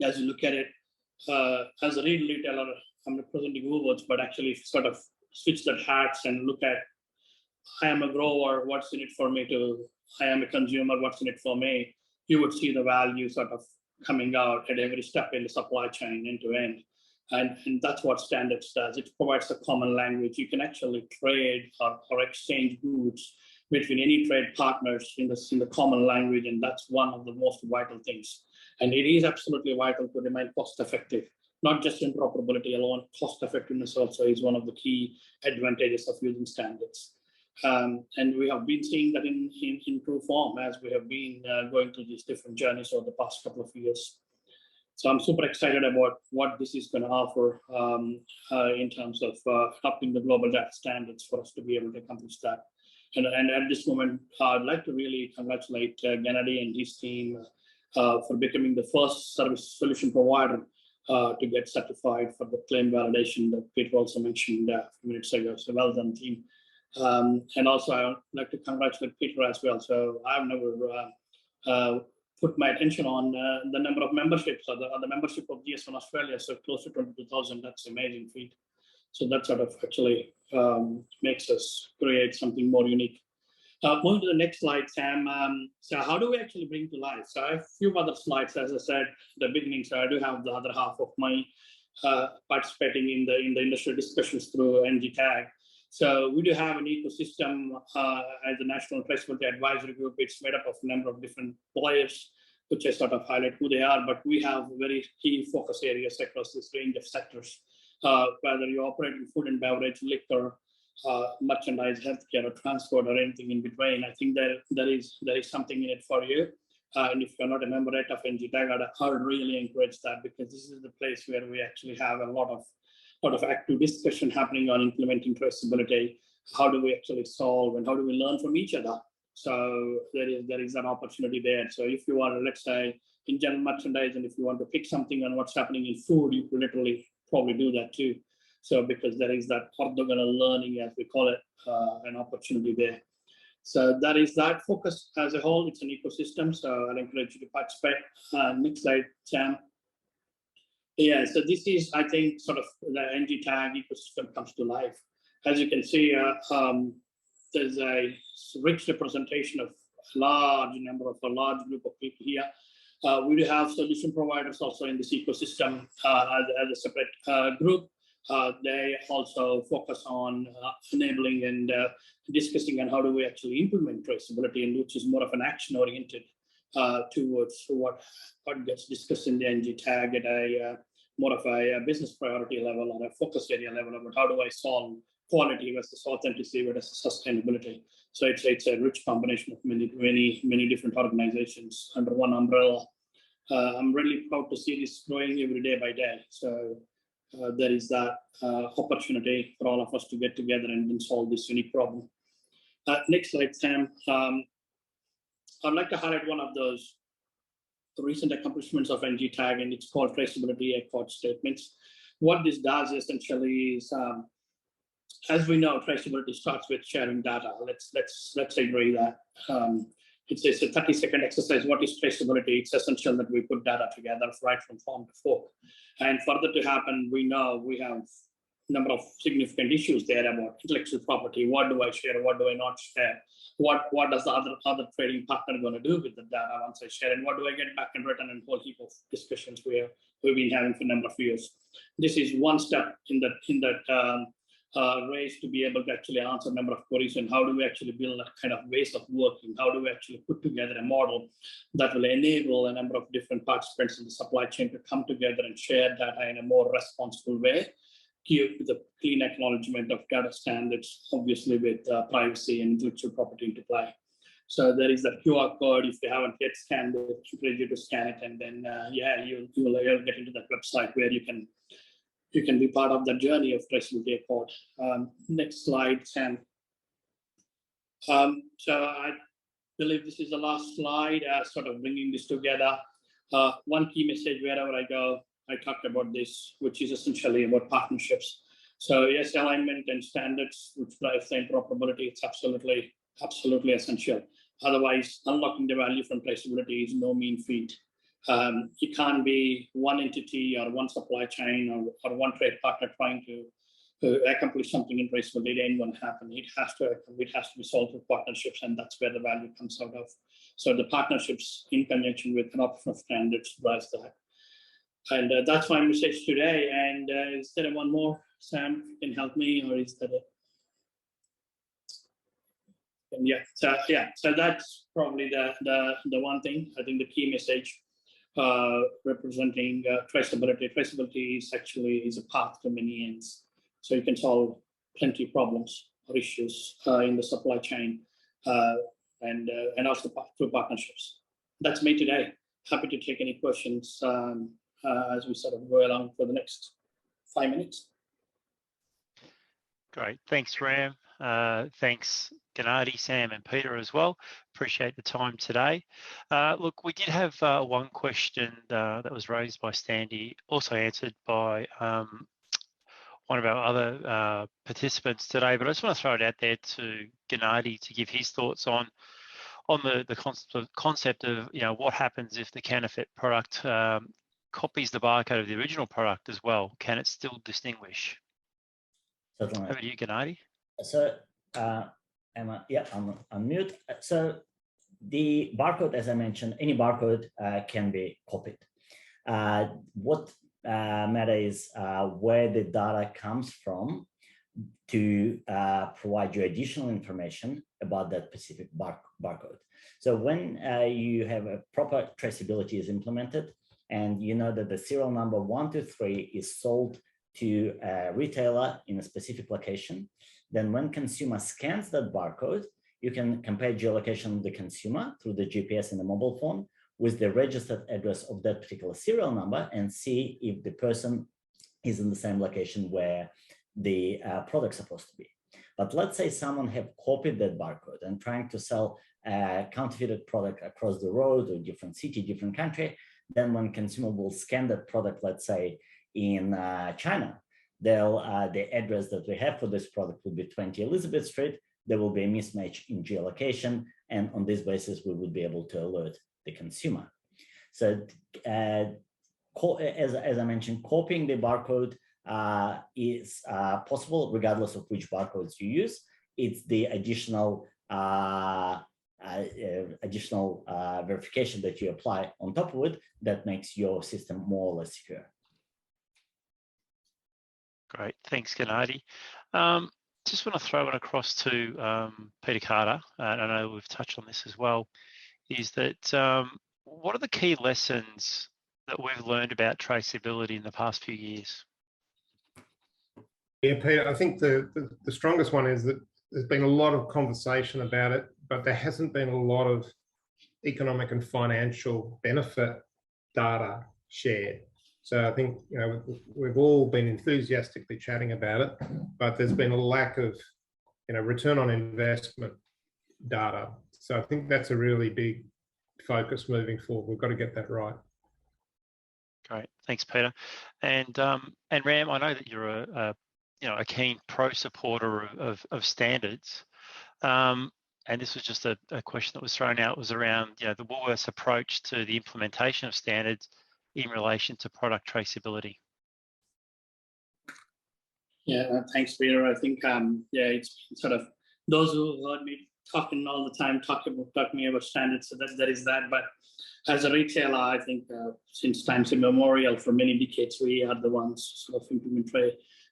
as you look at it. As a retailer, I'm representing Woolworths, but actually sort of switch that hats and look at, I am a grower, what's in it for me I am a consumer, what's in it for me? You would see the value sort of coming out at every step in the supply chain end to end. And that's what standards does. It provides a common language. You can actually trade or exchange goods between any trade partners in the common language, and that's one of the most vital things. And it is absolutely vital to remain cost effective. Not just interoperability alone, cost effectiveness also is one of the key advantages of using standards. And we have been seeing that in true form as we have been going through these different journeys over the past couple of years. So I'm super excited about what this is going to offer in terms of adopting the global data standards for us to be able to accomplish that. And at this moment, I'd like to really congratulate Gennady and his team for becoming the first service solution provider to get certified for the claim validation that Peter also mentioned a few minutes ago. So well done, team. And also, I would like to congratulate Peter as well. So I've never put my attention on the number of memberships or the membership of GS1 Australia. So close to 22,000, that's an amazing feat. So that sort of actually makes us create something more unique. Moving to the next slide, Sam. So how do we actually bring to life? So I have a few other slides, as I said at the beginning. So I do have the other half of my participating in the industry discussions through NG Tag. So we do have an ecosystem as the National Traceability Advisory Group. It's made up of a number of different players, which I sort of highlight who they are, but we have very key focus areas across this range of sectors, whether you operate in food and beverage, liquor, merchandise, healthcare, or transport, or anything in between. I think there is something in it for you. And if you're not a member yet of NGTag, I would really encourage that, because this is the place where we actually have a lot of active discussion happening on implementing traceability. How do we actually solve, and how do we learn from each other? So there is an opportunity there. So if you want to, let's say, in general merchandise, and if you want to pick something on what's happening in food, you could literally probably do that too. So because there is that orthogonal learning, as we call it, an opportunity there. So that is that focus as a whole. It's an ecosystem, so I'll encourage you to participate. Next slide, Sam. Yeah, so this is, I think, sort of the NG Tag ecosystem comes to life. As you can see, there's a rich representation of a large group of people here. We do have solution providers also in this ecosystem as a separate group. They also focus on enabling and discussing on how do we actually implement traceability, and which is more of an action-oriented towards what gets discussed in the NG Tag at a more of a business priority level or a focus area level about how do I solve quality versus authenticity versus sustainability. So it's a rich combination of many different organizations under one umbrella. I'm really proud to see this growing every day by day. So there is that opportunity for all of us to get together and solve this unique problem. Next slide, Sam. I'd like to highlight one of those recent accomplishments of NG Tag, and it's called Traceability Accord Statements. What this does essentially is, as we know, traceability starts with sharing data. Let's agree that it's a 30-second exercise. What is traceability? It's essential that we put data together right from farm to fork. And for that to happen, we know we have a number of significant issues there about intellectual property. What do I share? What do I not share? What does the other trading partner going to do with the data once I share? And what do I get back in return? And a whole heap of discussions we've been having for a number of years. This is one step in that race to be able to actually answer a number of queries, and how do we actually build that kind of ways of working? How do we actually put together a model that will enable a number of different participants in the supply chain to come together and share data in a more responsible way, give the clean acknowledgement of data standards, obviously with privacy and intellectual property into play. So there is that QR code. If you haven't yet scanned it, I encourage you to scan it, and then you'll get into that website where you can be part of the journey of Traceability Accord. Next slide, Sam. So I believe this is the last slide, sort of bringing this together. One key message wherever I go, I talked about this, which is essentially about partnerships. So yes, alignment and standards, which drives the interoperability, it's absolutely essential. Otherwise, unlocking the value from traceability is no mean feat. It can't be one entity or one supply chain or one trade partner trying to accomplish something in traceability. It ain't going to happen. It has to be solved through partnerships, and that's where the value comes out of. So the partnerships in conjunction with adoption of standards drives that. And that's my message today. And is there one more, Sam, you can help me, or is that it? And so that's probably the one thing. I think the key message representing traceability. Traceability is a path to many ends. So you can solve plenty of problems or issues in the supply chain and also through partnerships. That's me today. Happy to take any questions as we sort of go along for the next 5 minutes.
Great, thanks, Ram. Thanks, Gennady, Sam, and Peter as well. Appreciate the time today. Look, we did have one question that was raised by Standy, also answered by one of our other participants today, but I just want to throw it out there to Gennady to give his thoughts on the concept of what happens if the counterfeit product copies the barcode of the original product as well. Can it still distinguish?
Certainly.
Over to you, Gennady.
So Yeah, I'm on mute. So the barcode, as I mentioned, any barcode can be copied. What matters is where the data comes from to provide you additional information about that specific barcode. So when you have a proper traceability is implemented, and you know that the serial number 123 is sold to a retailer in a specific location, then when consumer scans that barcode, you can compare geolocation of the consumer through the GPS in the mobile phone with the registered address of that particular serial number and see if the person is in the same location where the product's supposed to be. But let's say someone have copied that barcode and trying to sell a counterfeited product across the road or different city, different country, then when consumer will scan that product, let's say in China, the address that we have for this product will be 20 Elizabeth Street. There will be a mismatch in geolocation, and on this basis, we would be able to alert the consumer. So as I mentioned, copying the barcode is possible regardless of which barcodes you use. It's the additional verification that you apply on top of it that makes your system more or less secure.
Great, thanks, Gennady. Just want to throw it across to Peter Carter, and I know we've touched on this as well, is that what are the key lessons that we've learned about traceability in the past few years?
Yeah, Peter, I think the strongest one is that there's been a lot of conversation about it, but there hasn't been a lot of economic and financial benefit data shared. So I think, you know, we've all been enthusiastically chatting about it, but there's been a lack of, you know, return on investment data. So I think that's a really big focus moving forward. We've got to get that right.
Great, thanks, Peter. And Ram, I know that you're a keen pro supporter of standards. And this was just a question that was thrown out, was around, you know, the Woolworths approach to the implementation of standards in relation to product traceability.
Yeah, thanks, Peter. I think, yeah, it's sort of those who heard me talking all the time, talking about standards, so that is that. But as a retailer, I think since times immemorial, for many decades, we are the ones sort of implement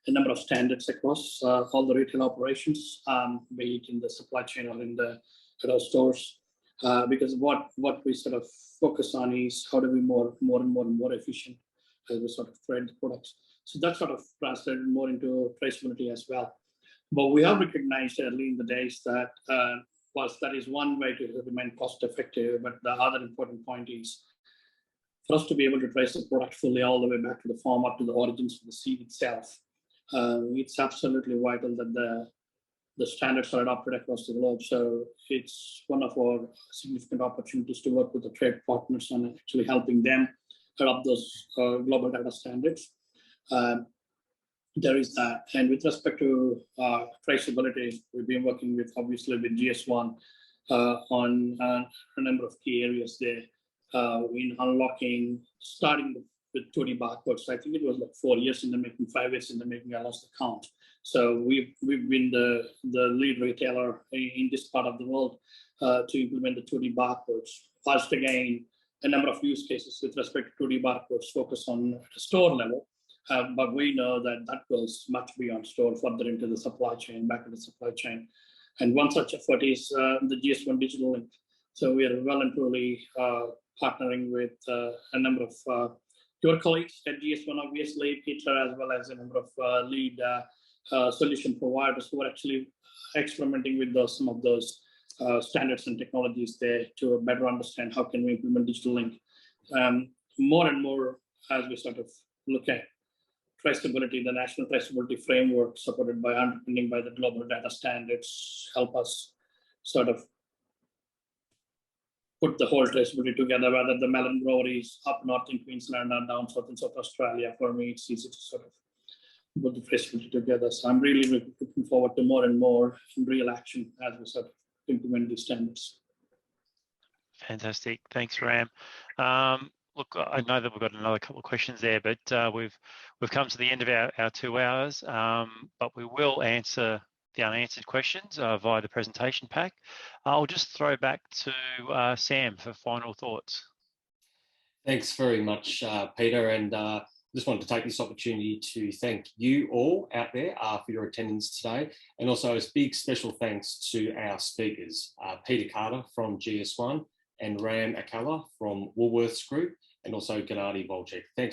a number of standards across all the retail operations, be it in the supply chain or in the stores. Because what we sort of focus on is how do we more and more efficient as we sort of trade the products. So that sort of translated more into traceability as well. But we have recognized early in the days that whilst that is one way to remain cost effective, but the other important point is for us to be able to trace the product fully all the way back to the farm up to the origins of the seed itself. It's absolutely vital that the standards are adopted across the globe. So it's one of our significant opportunities to work with the trade partners and actually helping them adopt those global data standards. There is that. And with respect to traceability, we've been working with, obviously, with GS1 on a number of key areas there in unlocking, starting with 2D barcodes. I think it was like 4 years in the making, 5 years in the making, I lost the count. So we've been the lead retailer in this part of the world to implement the 2D barcodes. First, again, a number of use cases with respect to 2D barcodes focus on the store level. But we know that goes much beyond store, further into the supply chain, back to the supply chain. And one such effort is the GS1 Digital Link. So we are well and truly partnering with a number of your colleagues at GS1, obviously, Peter, as well as a number of lead solution providers who are actually experimenting with some of those standards and technologies there to better understand how can we implement Digital Link. More and more, as we sort of look at traceability, the national traceability framework supported by underpinning by the global data standards help us sort of put the whole traceability together, whether the melon grower is up north in Queensland or down south in South Australia. For me, it's easy to sort of put the traceability together. So I'm really looking forward to more and more in real action as we sort of implement these standards.
Fantastic. Thanks, Ram. Look, I know that we've got another couple of questions there, but we've come to the end of our 2 hours, but we will answer the unanswered questions via the presentation pack. I'll just throw back to Sam for final thoughts.
Thanks very much, Peter. And just wanted to take this opportunity to thank you all out there for your attendance today. And also a big special thanks to our speakers, Peter Carter from GS1 and Ram Akala from Woolworths Group, and also Gennady Volchek. Thanks.